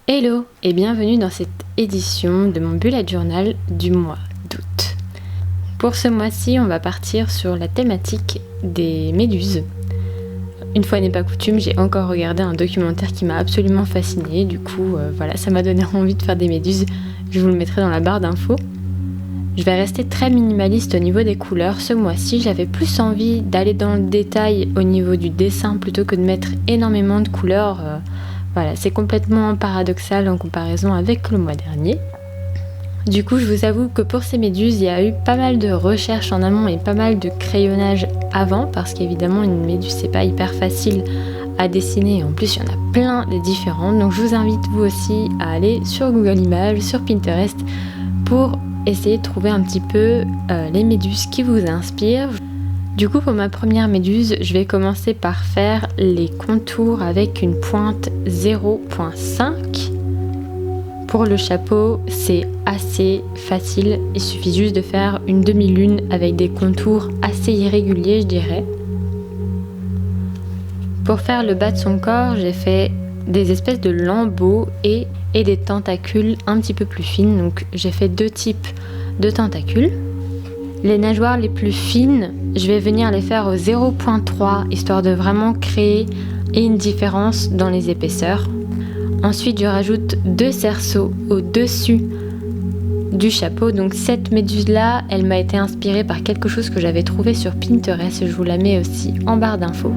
Hello et bienvenue dans cette édition de mon bullet journal du mois d'août. Pour ce mois-ci, on va partir sur la thématique des méduses. Une fois n'est pas coutume, j'ai encore regardé un documentaire qui m'a absolument fascinée. Du coup, ça m'a donné envie de faire des méduses. Je vous le mettrai dans la barre d'infos. Je vais rester très minimaliste au niveau des couleurs. Ce mois-ci, j'avais plus envie d'aller dans le détail au niveau du dessin plutôt que de mettre énormément de couleurs. C'est complètement paradoxal en comparaison avec le mois dernier. Du coup, je vous avoue que pour ces méduses, il y a eu pas mal de recherches en amont et pas mal de crayonnage avant, parce qu'évidemment, une méduse, c'est pas hyper facile à dessiner. En plus, il y en a plein de différentes. Donc, je vous invite vous aussi à aller sur Google Images, sur Pinterest, pour essayer de trouver un petit peu les méduses qui vous inspirent. Du coup, pour ma première méduse, je vais commencer par faire les contours avec une pointe 0.5. Pour le chapeau, c'est assez facile. Il suffit juste de faire une demi-lune avec des contours assez irréguliers, je dirais. Pour faire le bas de son corps, j'ai fait des espèces de lambeaux et des tentacules un petit peu plus fines. Donc, j'ai fait deux types de tentacules. Les nageoires les plus fines, je vais venir les faire au 0.3, histoire de vraiment créer une différence dans les épaisseurs. Ensuite, je rajoute 2 cerceaux au-dessus du chapeau. Donc cette méduse-là, elle m'a été inspirée par quelque chose que j'avais trouvé sur Pinterest. Je vous la mets aussi en barre d'infos.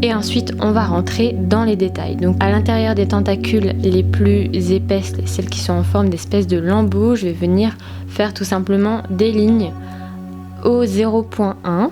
Et ensuite, on va rentrer dans les détails. Donc à l'intérieur des tentacules les plus épaisses, celles qui sont en forme d'espèce de lambeaux, je vais venir faire tout simplement des lignes au 0.1.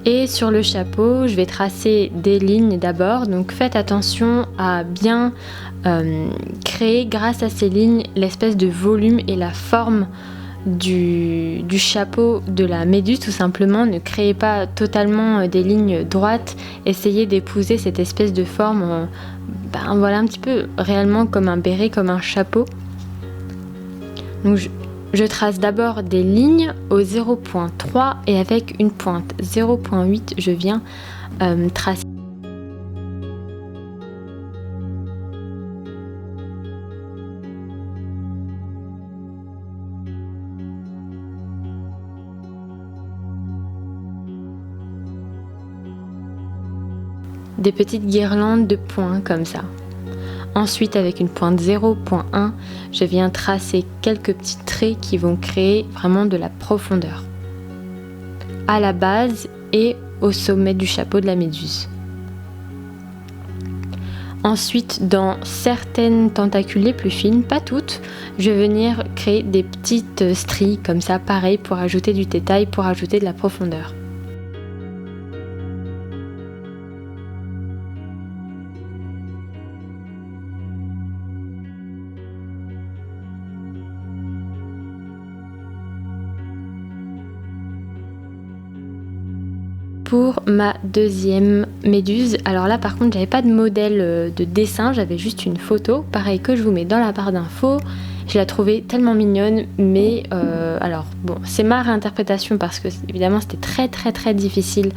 Et sur le chapeau, je vais tracer des lignes d'abord, donc faites attention à bien créer grâce à ces lignes l'espèce de volume et la forme du chapeau de la méduse tout simplement. Ne créez pas totalement des lignes droites, essayez d'épouser cette espèce de forme, un petit peu réellement comme un béret, comme un chapeau. Donc je trace d'abord des lignes au 0.3 et avec une pointe 0.8, je viens tracer des petites guirlandes de points comme ça. Ensuite, avec une pointe 0.1, je viens tracer quelques petits traits qui vont créer vraiment de la profondeur à la base et au sommet du chapeau de la méduse. Ensuite, dans certaines tentacules les plus fines, pas toutes, je vais venir créer des petites stries comme ça, pareil, pour ajouter du détail, pour ajouter de la profondeur. Pour ma deuxième méduse, alors là par contre j'avais pas de modèle de dessin, j'avais juste une photo, pareil que je vous mets dans la barre d'infos. Je la trouvais tellement mignonne, mais c'est ma réinterprétation parce que évidemment c'était très très très difficile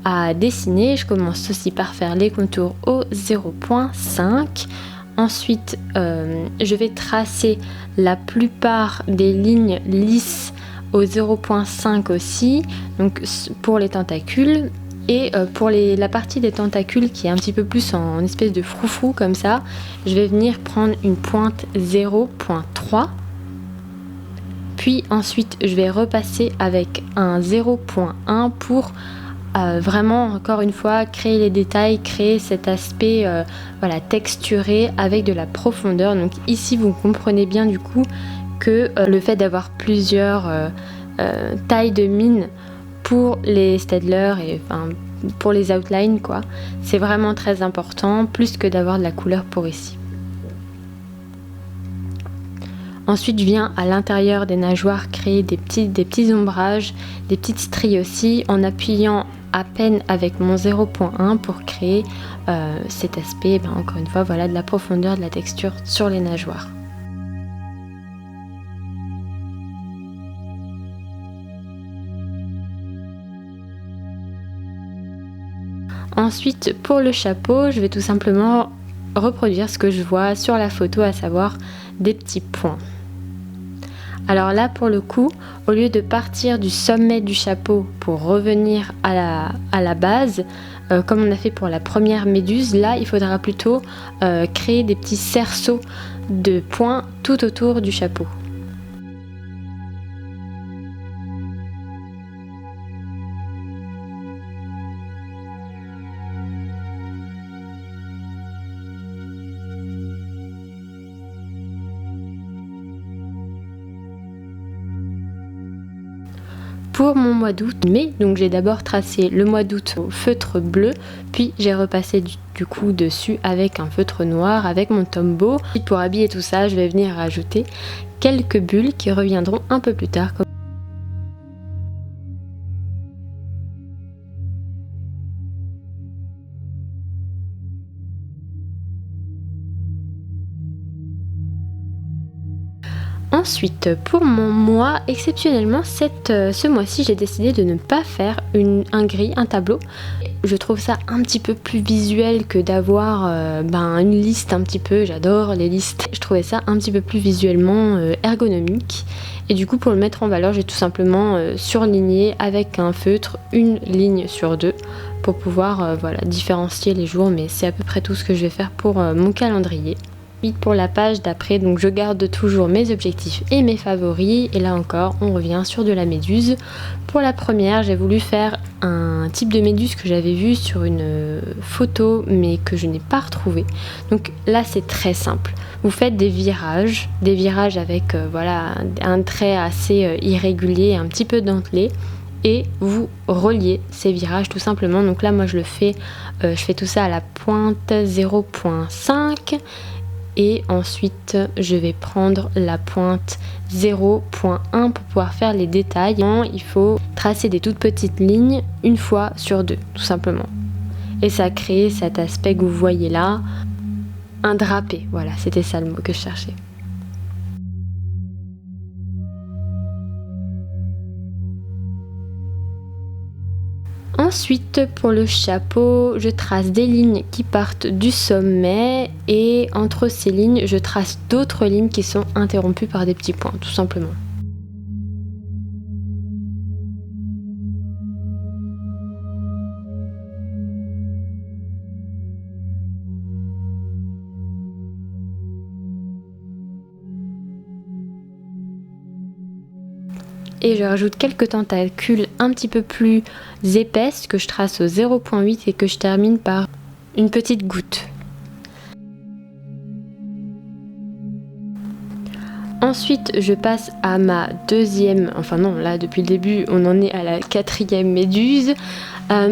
à dessiner. Je commence aussi par faire les contours au 0.5. Ensuite je vais tracer la plupart des lignes lisses au 0.5 aussi, donc pour les tentacules, et pour la partie des tentacules qui est un petit peu plus en espèce de froufrou comme ça, je vais venir prendre une pointe 0.3, puis ensuite je vais repasser avec un 0.1 pour vraiment encore une fois créer les détails, créer cet aspect texturé avec de la profondeur. Donc ici vous comprenez bien du coup que le fait d'avoir plusieurs tailles de mine pour les Staedtler et pour les outlines quoi. C'est vraiment très important, plus que d'avoir de la couleur pour ici. Ensuite, je viens à l'intérieur des nageoires créer des petits ombrages, des petites stries aussi, en appuyant à peine avec mon 0.1 pour créer cet aspect, encore une fois, voilà, de la profondeur, de la texture sur les nageoires. Ensuite, pour le chapeau, je vais tout simplement reproduire ce que je vois sur la photo, à savoir des petits points. Alors là, pour le coup, au lieu de partir du sommet du chapeau pour revenir à la base, comme on a fait pour la première méduse, là, il faudra plutôt créer des petits cerceaux de points tout autour du chapeau. Pour mon mois d'août, donc j'ai d'abord tracé le mois d'août au feutre bleu, puis j'ai repassé du coup dessus avec un feutre noir avec mon Tombow. Pour habiller tout ça, je vais venir rajouter quelques bulles qui reviendront un peu plus tard. Ensuite, pour mon mois, exceptionnellement, ce mois-ci, j'ai décidé de ne pas faire un gris, un tableau. Je trouve ça un petit peu plus visuel que d'avoir une liste un petit peu, j'adore les listes. Je trouvais ça un petit peu plus visuellement ergonomique. Et du coup, pour le mettre en valeur, j'ai tout simplement surligné avec un feutre une ligne sur deux pour pouvoir différencier les jours. Mais c'est à peu près tout ce que je vais faire pour mon calendrier. Pour la page d'après, donc je garde toujours mes objectifs et mes favoris, et là encore on revient sur de la méduse. Pour la première, j'ai voulu faire un type de méduse que j'avais vu sur une photo mais que je n'ai pas retrouvé. Donc là c'est très simple, vous faites des virages avec un trait assez irrégulier, un petit peu dentelé, et vous reliez ces virages tout simplement. Donc là moi je fais tout ça à la pointe 0.5. Et ensuite je vais prendre la pointe 0.1 pour pouvoir faire les détails. Il faut tracer des toutes petites lignes une fois sur deux tout simplement, et ça crée cet aspect que vous voyez là, un drapé. Voilà, c'était ça le mot que je cherchais. Ensuite, pour le chapeau, je trace des lignes qui partent du sommet, et entre ces lignes, je trace d'autres lignes qui sont interrompues par des petits points, tout simplement. Et je rajoute quelques tentacules un petit peu plus épaisses que je trace au 0.8 et que je termine par une petite goutte. Ensuite, je passe à ma deuxième, là depuis le début, on en est à la quatrième méduse.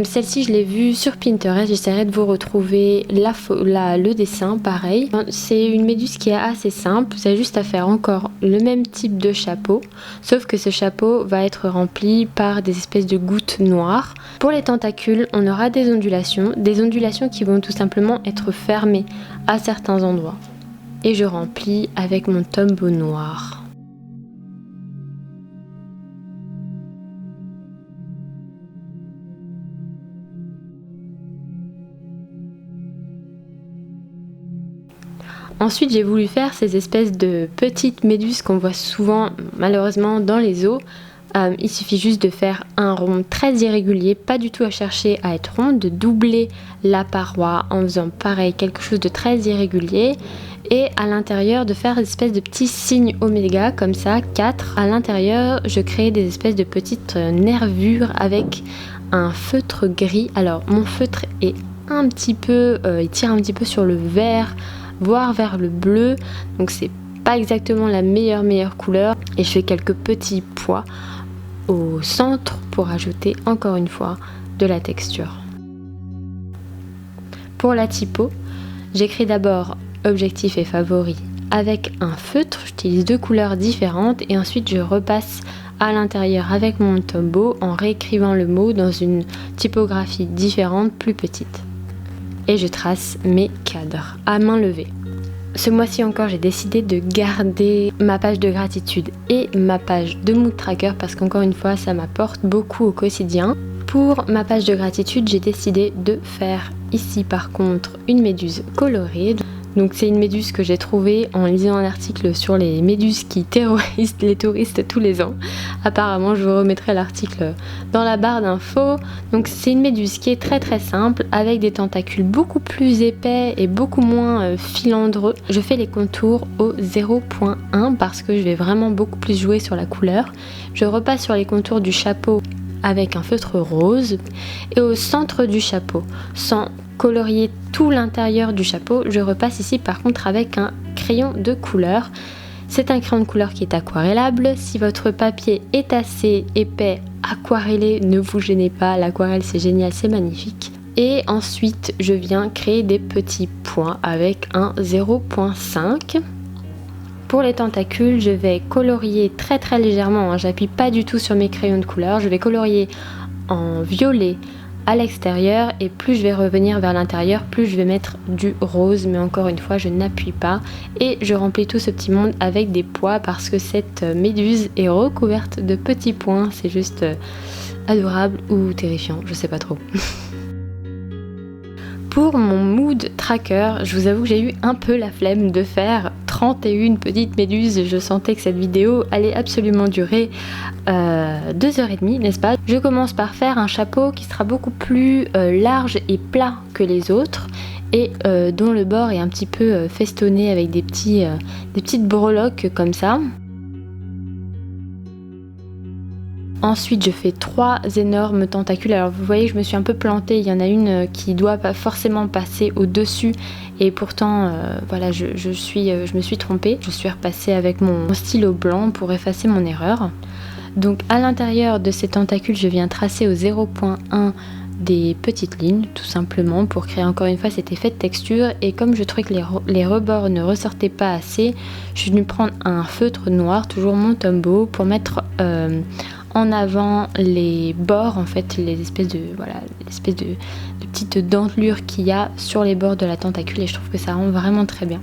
Celle-ci, je l'ai vue sur Pinterest, j'essaierai de vous retrouver le dessin, pareil. C'est une méduse qui est assez simple, vous avez juste à faire encore le même type de chapeau, sauf que ce chapeau va être rempli par des espèces de gouttes noires. Pour les tentacules, on aura des ondulations qui vont tout simplement être fermées à certains endroits. Et je remplis avec mon Tombow noir. Ensuite, j'ai voulu faire ces espèces de petites méduses qu'on voit souvent malheureusement dans les eaux. Il suffit juste de faire un rond très irrégulier, pas du tout à chercher à être rond, de doubler la paroi en faisant pareil, quelque chose de très irrégulier. Et à l'intérieur de faire des espèces de petits signes oméga comme ça, 4. À l'intérieur, je crée des espèces de petites nervures avec un feutre gris. Alors mon feutre est il tire un petit peu sur le vert, voire vers le bleu, donc c'est pas exactement la meilleure couleur, et je fais quelques petits pois au centre pour ajouter encore une fois de la texture. Pour la typo, j'écris d'abord objectif et favori avec un feutre, j'utilise 2 couleurs différentes et ensuite je repasse à l'intérieur avec mon Tombow en réécrivant le mot dans une typographie différente, plus petite. Et je trace mes cadres à main levée. Ce mois-ci encore, j'ai décidé de garder ma page de gratitude et ma page de mood tracker parce qu'encore une fois, ça m'apporte beaucoup au quotidien. Pour ma page de gratitude, j'ai décidé de faire ici par contre une méduse colorée. Donc c'est une méduse que j'ai trouvée en lisant un article sur les méduses qui terrorisent les touristes tous les ans. Apparemment, je vous remettrai l'article dans la barre d'infos. Donc c'est une méduse qui est très très simple avec des tentacules beaucoup plus épais et beaucoup moins filandreux. Je fais les contours au 0.1 parce que je vais vraiment beaucoup plus jouer sur la couleur. Je repasse sur les contours du chapeau avec un feutre rose et au centre du chapeau, sans colorier tout l'intérieur du chapeau, je repasse ici par contre avec un crayon de couleur. C'est un crayon de couleur qui est aquarellable. Si votre papier est assez épais, aquarellé, ne vous gênez pas, l'aquarelle c'est génial, c'est magnifique. Et ensuite je viens créer des petits points avec un 0.5. Pour les tentacules, je vais colorier très très légèrement, j'appuie pas du tout sur mes crayons de couleur, je vais colorier en violet à l'extérieur et plus je vais revenir vers l'intérieur, plus je vais mettre du rose, mais encore une fois je n'appuie pas et je remplis tout ce petit monde avec des pois parce que cette méduse est recouverte de petits points, c'est juste adorable ou terrifiant, je sais pas trop. Pour mon mood tracker, je vous avoue que j'ai eu un peu la flemme de faire 31 petites méduses. Je sentais que cette vidéo allait absolument durer 2h30, n'est-ce pas? Je commence par faire un chapeau qui sera beaucoup plus large et plat que les autres et dont le bord est un petit peu festonné avec des petites breloques comme ça. Ensuite, je fais 3 énormes tentacules. Alors vous voyez, je me suis un peu plantée. Il y en a une qui doit pas forcément passer au-dessus. Et pourtant, voilà, je me suis trompée. Je suis repassée avec mon stylo blanc pour effacer mon erreur. Donc à l'intérieur de ces tentacules, je viens tracer au 0.1 des petites lignes, tout simplement, pour créer encore une fois cet effet de texture. Et comme je trouvais que les rebords ne ressortaient pas assez, je suis venue prendre un feutre noir, toujours mon Tombow, pour mettre en avant les bords, en fait, les espèces de petites dentelures qu'il y a sur les bords de la tentacule, et je trouve que ça rend vraiment très bien.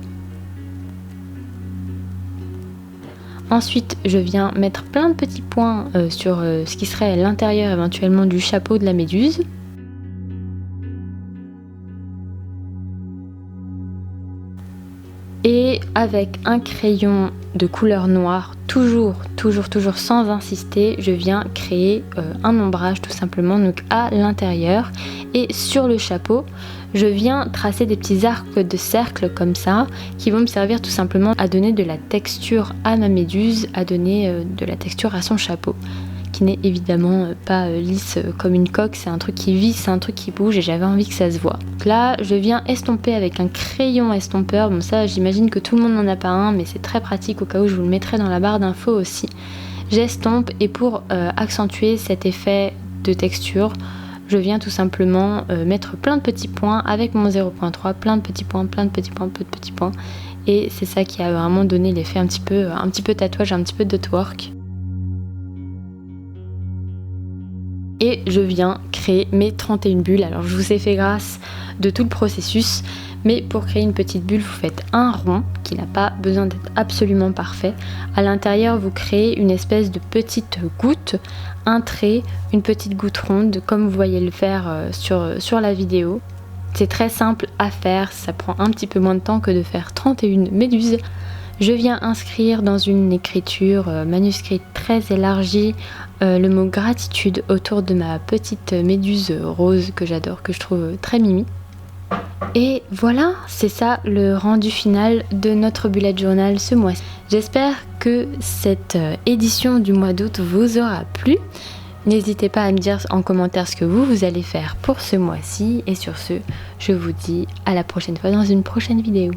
Ensuite, je viens mettre plein de petits points sur ce qui serait l'intérieur éventuellement du chapeau de la méduse. Et avec un crayon de couleur noire, toujours sans insister, je viens créer un ombrage tout simplement, donc à l'intérieur. Et sur le chapeau, je viens tracer des petits arcs de cercle comme ça, qui vont me servir tout simplement à donner de la texture à ma méduse, à donner de la texture à son chapeau, qui n'est évidemment pas lisse comme une coque, c'est un truc qui visse, c'est un truc qui bouge et j'avais envie que ça se voit. Donc là, je viens estomper avec un crayon estompeur. Bon, ça, j'imagine que tout le monde n'en a pas un, mais c'est très pratique, au cas où je vous le mettrai dans la barre d'infos aussi. J'estompe et pour accentuer cet effet de texture, je viens tout simplement mettre plein de petits points avec mon 0.3, plein de petits points, et c'est ça qui a vraiment donné l'effet un petit peu tatouage, un petit peu dotwork. Et je viens créer mes 31 bulles. Alors je vous ai fait grâce de tout le processus, mais pour créer une petite bulle, vous faites un rond qui n'a pas besoin d'être absolument parfait. À l'intérieur, vous créez une espèce de petite goutte, un trait, une petite goutte ronde, comme vous voyez le faire sur la vidéo. C'est très simple à faire, ça prend un petit peu moins de temps que de faire 31 méduses. Je viens inscrire dans une écriture manuscrite très élargie le mot gratitude autour de ma petite méduse rose que j'adore, que je trouve très mimi. Et voilà, c'est ça le rendu final de notre bullet journal ce mois-ci. J'espère que cette édition du mois d'août vous aura plu. N'hésitez pas à me dire en commentaire ce que vous allez faire pour ce mois-ci. Et sur ce, je vous dis à la prochaine fois dans une prochaine vidéo.